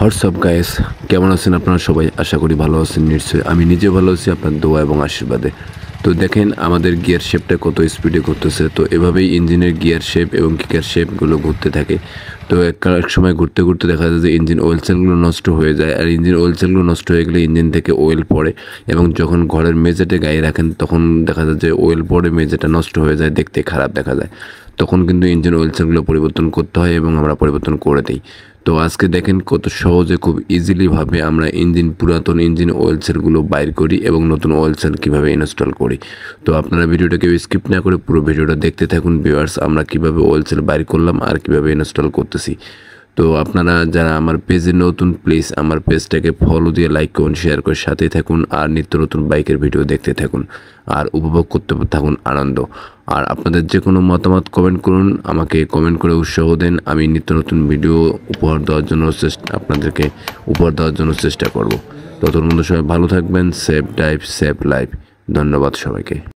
WhatsApp guys, কেমন আছেন আপনারা সবাই? আশা করি ভালো আছেন নিশ্চয়ই। আমি নিজে ভালো আছি আপনার দোয়া এবং আশীর্বাদে। তো দেখেন আমাদের গিয়ার শেপটা কত স্পিডে ঘুরতেছে। তো এভাবেই ইঞ্জিনের গিয়ার শেপ এবং কিকার শেপগুলো ঘুরতে থাকে। তো এক সময় ঘুরতে ঘুরতে দেখা যায় যে ইঞ্জিন অয়েল সেলগুলো নষ্ট হয়ে যায়। আর ইঞ্জিন অয়েল সেলগুলো নষ্ট হয়ে গেলে ইঞ্জিন থেকে অয়েল পড়ে এবং যখন ঘরের মেঝেতে গায়ে রাখেন তখন দেখা যায় যে অয়েল পড়ে মেঝেটা নষ্ট হয়ে যায়, দেখতে খারাপ দেখা যায়। তখন কিন্তু ইঞ্জিন অয়েল সেলগুলো পরিবর্তন করতে হয় এবং আমরা পরিবর্তন করে দিই। তো আজকে দেখেন কত সহজে খুব ইজিলি ভাবে আমরা পুরাতন ইঞ্জিন অয়েল সেলগুলো বাইর করি এবং নতুন অয়েল সেল কীভাবে ইনস্টল করি। তো আপনারা ভিডিওটাকে স্কিপ না করে পুরো ভিডিওটা দেখতে থাকুন ভিউয়ার্স, আমরা কীভাবে অয়েল সেল বাইর করলাম আর কীভাবে ইনস্টল করতেছি। তো আপনারা যারা আমার পেজে নতুন, প্লিজ আমার পেজটাকে ফলো দিয়ে লাইক করুন, শেয়ার করে সাথেই থাকুন আর নিত্য নতুন বাইকের ভিডিও দেখতে থাকুন আর উপভোগ করতে থাকুন আনন্দ। আর আপনাদের যে কোনো মতামত কমেন্ট করুন, আমাকে কমেন্ট করে উৎসাহ দেন। আমি নিত্য নতুন ভিডিও আপনাদেরকে উপহার দেওয়ার জন্য চেষ্টা করব। ততক্ষণ সবাই ভালো থাকবেন। Save drive save life. ধন্যবাদ সবাইকে।